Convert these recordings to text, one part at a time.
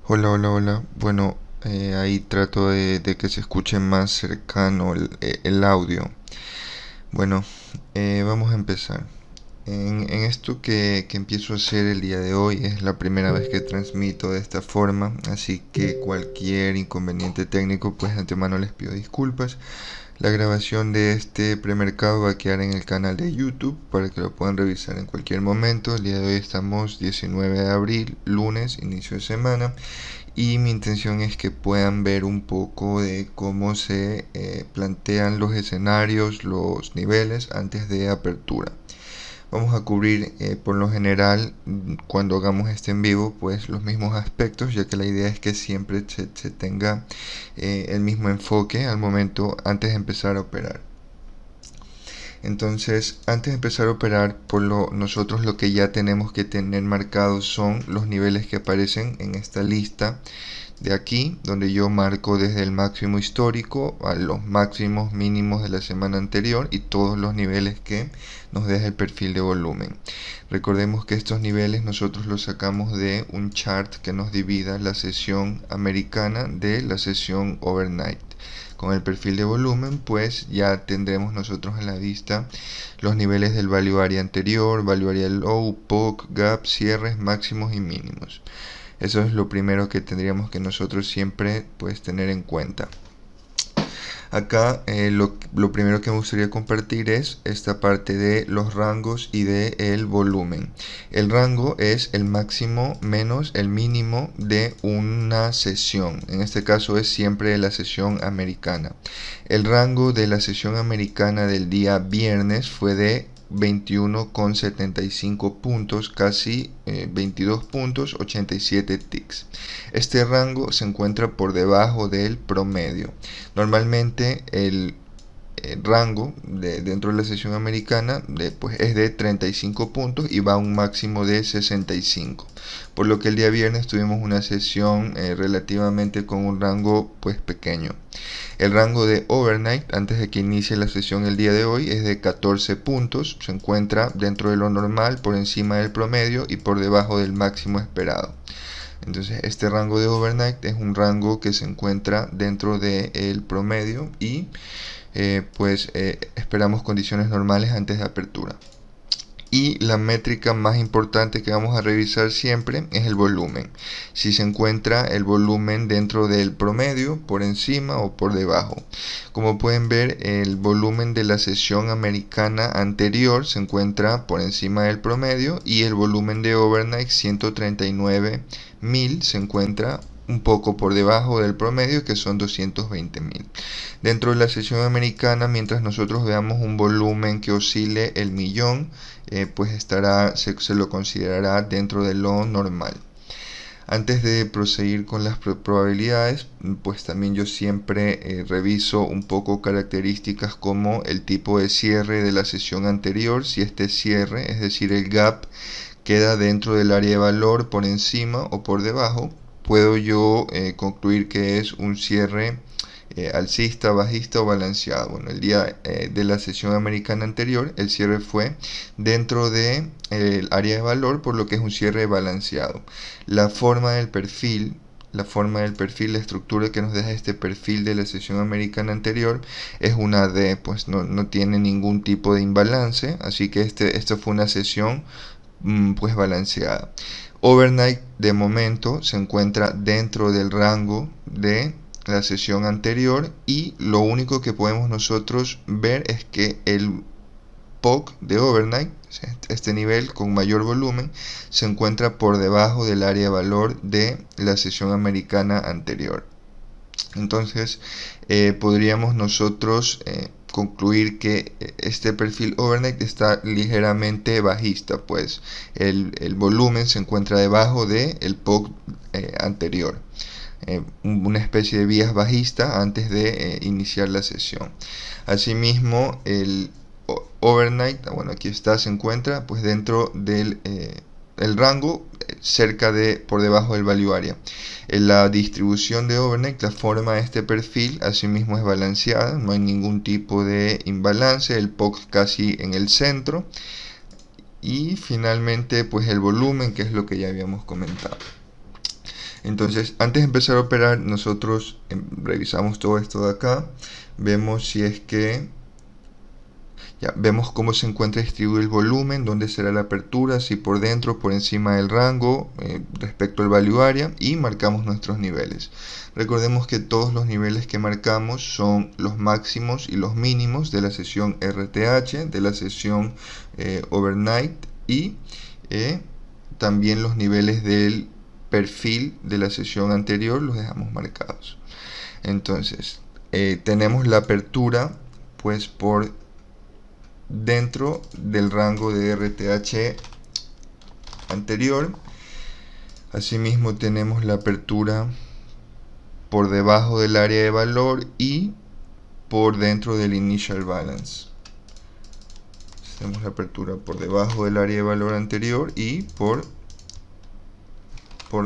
Hola, hola, hola. Bueno, ahí trato de que se escuche más cercano el audio. Bueno, vamos a empezar. En esto que empiezo a hacer el día de hoy es la primera vez que transmito de esta forma, así que cualquier inconveniente técnico, pues de antemano les pido disculpas. La grabación de este premercado va a quedar en el canal de YouTube para que lo puedan revisar en cualquier momento. El día de hoy estamos 19 de abril, lunes, inicio de semana, y mi intención es que puedan ver un poco de cómo se plantean los escenarios, los niveles antes de apertura. Vamos a cubrir por lo general cuando hagamos este en vivo pues los mismos aspectos, ya que la idea es que siempre se tenga el mismo enfoque al momento antes de empezar a operar. Entonces, antes de empezar a operar, nosotros lo que ya tenemos que tener marcados son los niveles que aparecen en esta lista de aquí, donde yo marco desde el máximo histórico a los máximos mínimos de la semana anterior y todos los niveles que nos deja el perfil de volumen. Recordemos que estos niveles nosotros los sacamos de un chart que nos divida la sesión americana de la sesión overnight. Con el perfil de volumen pues ya tendremos nosotros a la vista los niveles del value area anterior, value area low, POC, gap, cierres, máximos y mínimos. Eso es lo primero que tendríamos que nosotros siempre pues tener en cuenta. Acá lo primero que me gustaría compartir es esta parte de los rangos y de el volumen. El rango es el máximo menos el mínimo de una sesión. En este caso es siempre la sesión americana. El rango de la sesión americana del día viernes fue de 21,75 puntos, casi 22 puntos, 87 ticks. Este rango se encuentra por debajo del promedio. Normalmente el rango dentro de la sesión americana pues es de 35 puntos y va a un máximo de 65, por lo que el día viernes tuvimos una sesión relativamente con un rango pues pequeño. El rango de overnight antes de que inicie la sesión el día de hoy es de 14 puntos, se encuentra dentro de lo normal, por encima del promedio y por debajo del máximo esperado. Entonces este rango de overnight es un rango que se encuentra dentro del promedio y esperamos condiciones normales antes de apertura. Y la métrica más importante que vamos a revisar siempre es el volumen. Si se encuentra el volumen dentro del promedio, por encima o por debajo. Como pueden ver, el volumen de la sesión americana anterior se encuentra por encima del promedio y el volumen de overnight 139.000 se encuentra un poco por debajo del promedio, que son 220.000. Dentro de la sesión americana, mientras nosotros veamos un volumen que oscile el millón, pues se lo considerará dentro de lo normal. Antes de proseguir con las probabilidades, pues también yo siempre reviso un poco características como el tipo de cierre de la sesión anterior. Si este cierre, es decir el gap, queda dentro del área de valor, por encima o por debajo, puedo yo concluir que es un cierre alcista, bajista o balanceado. Bueno, el día de la sesión americana anterior, el cierre fue dentro de el área de valor, por lo que es un cierre balanceado. La forma del perfil, la estructura que nos deja este perfil de la sesión americana anterior es una D, pues no tiene ningún tipo de imbalance, así que esta fue una sesión pues balanceada. Overnight de momento se encuentra dentro del rango de la sesión anterior y lo único que podemos nosotros ver es que el POC de overnight, este nivel con mayor volumen, se encuentra por debajo del área de valor de la sesión americana anterior. Entonces podríamos nosotros concluir que este perfil overnight está ligeramente bajista, pues el volumen se encuentra debajo del POC anterior. Una especie de vías bajista antes de iniciar la sesión. Asimismo, el overnight, bueno, aquí está, se encuentra pues dentro del el rango, cerca de por debajo del value area. En la distribución de overnight, la forma de este perfil asimismo es balanceada, no hay ningún tipo de imbalance, el POC casi en el centro, y finalmente pues el volumen, que es lo que ya habíamos comentado. Entonces, antes de empezar a operar, nosotros revisamos todo esto de acá, vemos si es que ya vemos cómo se encuentra distribuido el volumen, dónde será la apertura, si por dentro, por encima del rango, respecto al value area, y marcamos nuestros niveles. Recordemos que todos los niveles que marcamos son los máximos y los mínimos de la sesión RTH, de la sesión overnight, y también los niveles del perfil de la sesión anterior los dejamos marcados. Entonces, tenemos la apertura pues por dentro del rango de RTH anterior. Asimismo tenemos la apertura por debajo del área de valor y por dentro del initial balance. Tenemos la apertura por debajo del área de valor anterior y por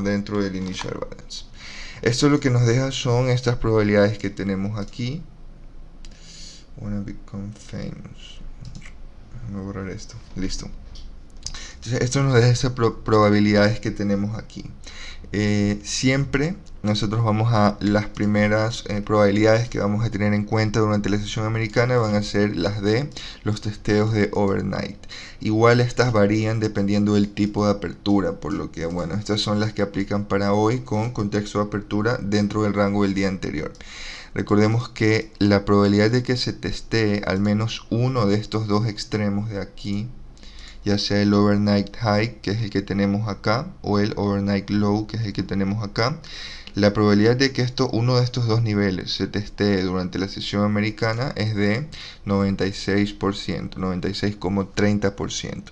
dentro del initial balance. Esto lo que nos deja son estas probabilidades que tenemos aquí. Wanna become famous. Voy a borrar esto. Listo. Entonces, esto nos deja esas probabilidades que tenemos aquí. Siempre nosotros vamos a las primeras probabilidades que vamos a tener en cuenta durante la sesión americana van a ser las de los testeos de overnight. Igual estas varían dependiendo del tipo de apertura, por lo que bueno, estas son las que aplican para hoy con contexto de apertura dentro del rango del día anterior. Recordemos que la probabilidad de que se testee al menos uno de estos dos extremos de aquí, ya sea el overnight high, que es el que tenemos acá, o el overnight low, que es el que tenemos acá, la probabilidad de que uno de estos dos niveles se testee durante la sesión americana es de 96%, 96,30%.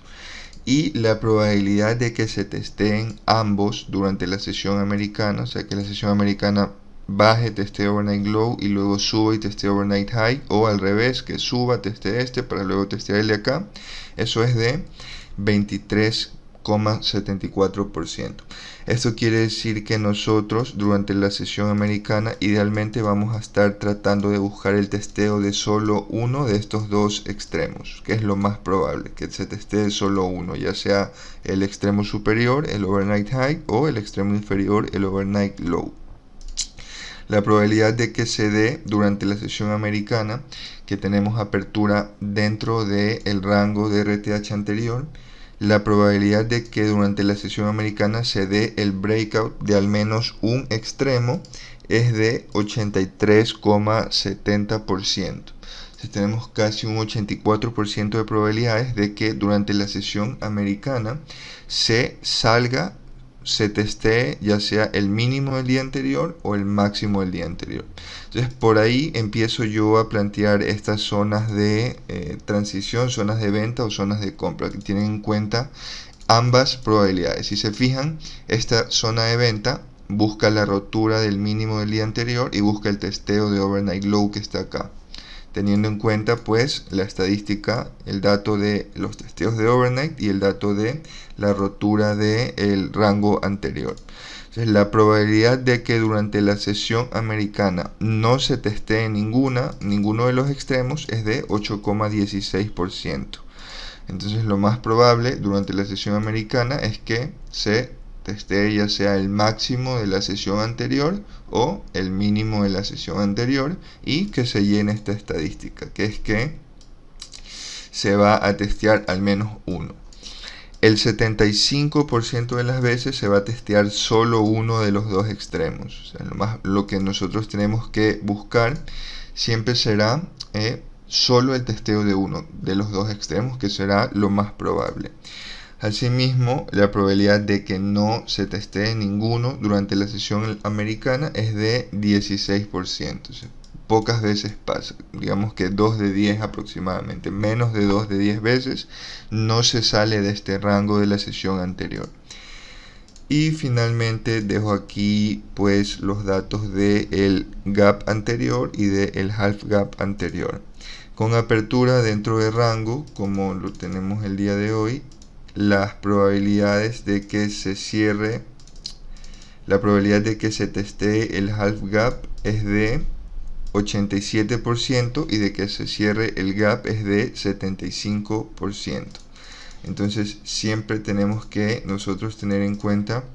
Y la probabilidad de que se testeen ambos durante la sesión americana, o sea que la sesión americana baje, testee overnight low y luego suba y testee overnight high, o al revés, que suba, testee este para luego testear el de acá, eso es de 23,74%. Esto quiere decir que nosotros durante la sesión americana idealmente vamos a estar tratando de buscar el testeo de solo uno de estos dos extremos, que es lo más probable, que se testee solo uno, ya sea el extremo superior, el overnight high, o el extremo inferior, el overnight low. La probabilidad de que se dé durante la sesión americana, que tenemos apertura dentro del rango de RTH anterior, la probabilidad de que durante la sesión americana se dé el breakout de al menos un extremo es de 83,70%. Entonces tenemos casi un 84% de probabilidades de que durante la sesión americana se testee ya sea el mínimo del día anterior o el máximo del día anterior. Entonces por ahí empiezo yo a plantear estas zonas de transición, zonas de venta o zonas de compra que tienen en cuenta ambas probabilidades. Si se fijan, esta zona de venta busca la rotura del mínimo del día anterior y busca el testeo de overnight low que está acá, teniendo en cuenta pues la estadística, el dato de los testeos de overnight y el dato de la rotura del rango anterior. Entonces, la probabilidad de que durante la sesión americana no se testee ninguno de los extremos es de 8,16%. Entonces lo más probable durante la sesión americana es que se testee ya sea el máximo de la sesión anterior o el mínimo de la sesión anterior y que se llene esta estadística, que es que se va a testear al menos uno. El 75% de las veces se va a testear solo uno de los dos extremos. O sea, lo que nosotros tenemos que buscar siempre será solo el testeo de uno de los dos extremos, que será lo más probable. Asimismo, la probabilidad de que no se testee ninguno durante la sesión americana es de 16%. O sea, pocas veces pasa, digamos que 2 de 10 aproximadamente, menos de 2 de 10 veces no se sale de este rango de la sesión anterior. Y finalmente dejo aquí pues los datos del gap anterior y del half gap anterior. Con apertura dentro del rango, como lo tenemos el día de hoy, las probabilidades de que se cierre, la probabilidad de que se testee el half gap es de 87% y de que se cierre el gap es de 75%. Entonces siempre tenemos que nosotros tener en cuenta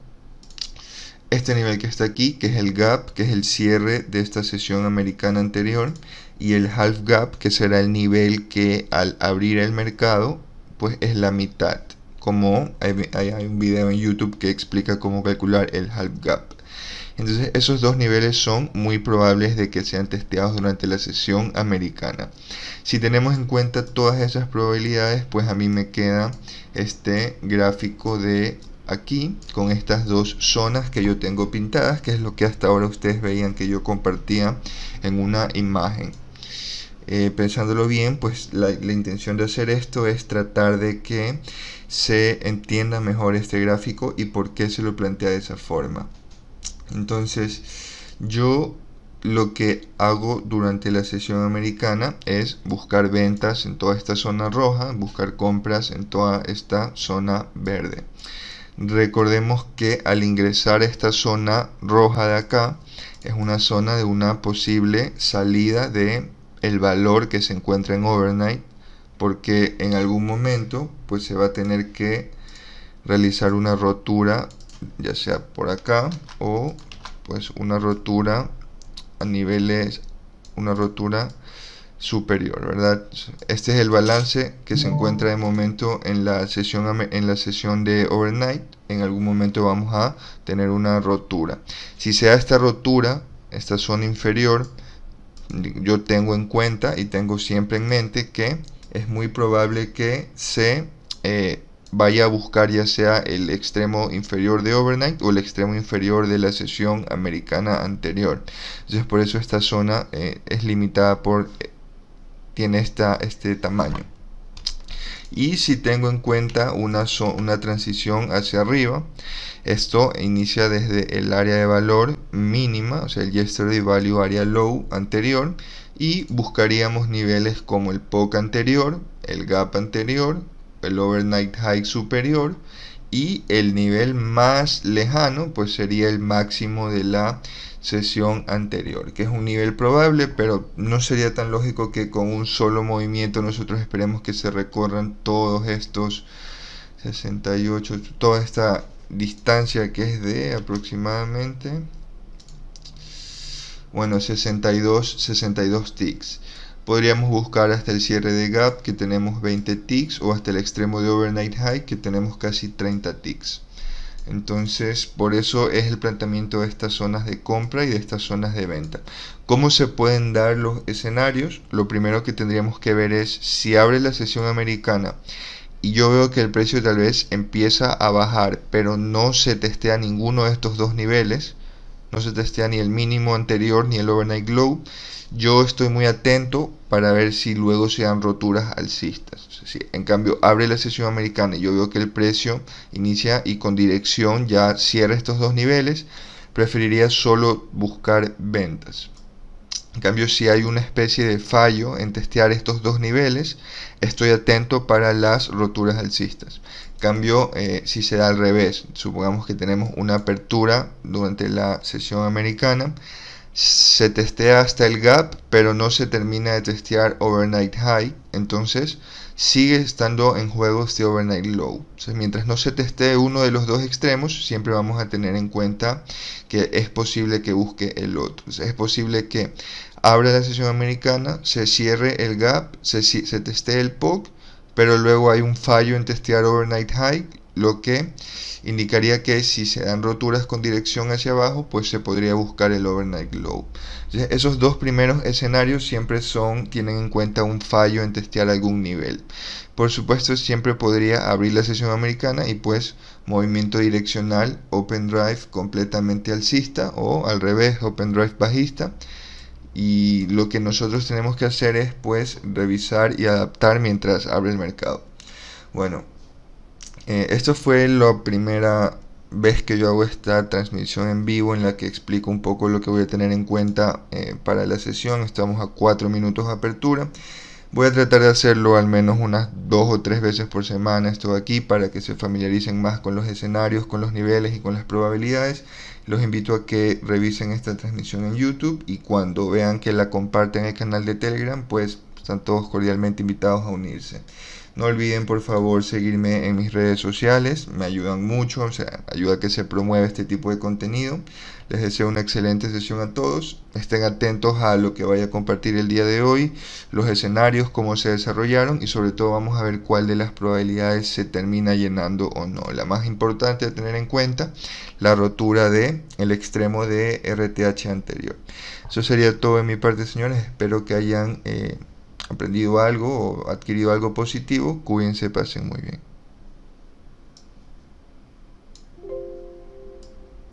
este nivel que está aquí, que es el gap, que es el cierre de esta sesión americana anterior, y el half gap, que será el nivel que al abrir el mercado pues es la mitad, como hay un video en YouTube que explica cómo calcular el half gap. Entonces esos dos niveles son muy probables de que sean testeados durante la sesión americana. Si tenemos en cuenta todas esas probabilidades, pues a mí me queda este gráfico de aquí con estas dos zonas que yo tengo pintadas, que es lo que hasta ahora ustedes veían que yo compartía en una imagen. Pensándolo bien, pues la intención de hacer esto es tratar de que se entienda mejor este gráfico y por qué se lo plantea de esa forma. Entonces yo lo que hago durante la sesión americana es buscar ventas en toda esta zona roja, buscar compras en toda esta zona verde. Recordemos que al ingresar a esta zona roja de acá es una zona de una posible salida de el valor que se encuentra en overnight, porque en algún momento pues se va a tener que realizar una rotura, ya sea por acá o pues una rotura a niveles, una rotura superior, ¿verdad? Este es el balance que se encuentra de momento en la sesión de overnight. En algún momento vamos a tener una rotura. Si se da esta rotura, esta zona inferior, yo tengo en cuenta y tengo siempre en mente que es muy probable que se vaya a buscar ya sea el extremo inferior de overnight o el extremo inferior de la sesión americana anterior. Entonces por eso esta zona es limitada tiene este tamaño. Y si tengo en cuenta una transición hacia arriba, esto inicia desde el área de valor mínima, o sea el yesterday value area low anterior, y buscaríamos niveles como el POC anterior, el gap anterior, el overnight high superior, y el nivel más lejano pues sería el máximo de la sesión anterior, que es un nivel probable, pero no sería tan lógico que con un solo movimiento nosotros esperemos que se recorran todos estos 68, toda esta distancia que es de aproximadamente, bueno, 62 ticks. Podríamos buscar hasta el cierre de gap, que tenemos 20 ticks, o hasta el extremo de overnight high, que tenemos casi 30 ticks. Entonces por eso es el planteamiento de estas zonas de compra y de estas zonas de venta. ¿Cómo se pueden dar los escenarios? Lo primero que tendríamos que ver es si abre la sesión americana y yo veo que el precio tal vez empieza a bajar, pero no se testea ninguno de estos dos niveles, no se testea ni el mínimo anterior ni el overnight low. Yo estoy muy atento para ver si luego se dan roturas alcistas. O sea, si en cambio abre la sesión americana y yo veo que el precio inicia y con dirección ya cierra estos dos niveles, preferiría solo buscar ventas. En cambio, si hay una especie de fallo en testear estos dos niveles, estoy atento para las roturas alcistas. En cambio, si se da al revés, supongamos que tenemos una apertura durante la sesión americana, se testea hasta el gap, pero no se termina de testear overnight high, entonces sigue estando en juego este overnight low. Entonces, mientras no se testee uno de los dos extremos, siempre vamos a tener en cuenta que es posible que busque el otro. Entonces, es posible que abra la sesión americana, se cierre el gap, se testee el POC, pero luego hay un fallo en testear overnight high, lo que indicaría que si se dan roturas con dirección hacia abajo, pues se podría buscar el overnight low. Entonces, esos dos primeros escenarios siempre tienen en cuenta un fallo en testear algún nivel. Por supuesto, siempre podría abrir la sesión americana y pues movimiento direccional, open drive completamente alcista, o al revés, open drive bajista. Y lo que nosotros tenemos que hacer es pues revisar y adaptar mientras abre el mercado. Bueno, esto fue la primera vez que yo hago esta transmisión en vivo en la que explico un poco lo que voy a tener en cuenta para la sesión. Estamos a 4 minutos de apertura. Voy a tratar de hacerlo al menos unas 2 o 3 veces por semana, esto aquí, para que se familiaricen más con los escenarios, con los niveles y con las probabilidades. Los invito a que revisen esta transmisión en YouTube, y cuando vean que la comparten en el canal de Telegram, pues están todos cordialmente invitados a unirse. No olviden por favor seguirme en mis redes sociales, me ayudan mucho, o sea, ayuda a que se promueva este tipo de contenido. Les deseo una excelente sesión a todos. Estén atentos a lo que vaya a compartir el día de hoy, los escenarios, cómo se desarrollaron y sobre todo vamos a ver cuál de las probabilidades se termina llenando o no. La más importante a tener en cuenta, la rotura de el extremo de RTH anterior. Eso sería todo de mi parte, señores. Espero que hayan aprendido algo o adquirido algo positivo. Cuídense, pasen muy bien.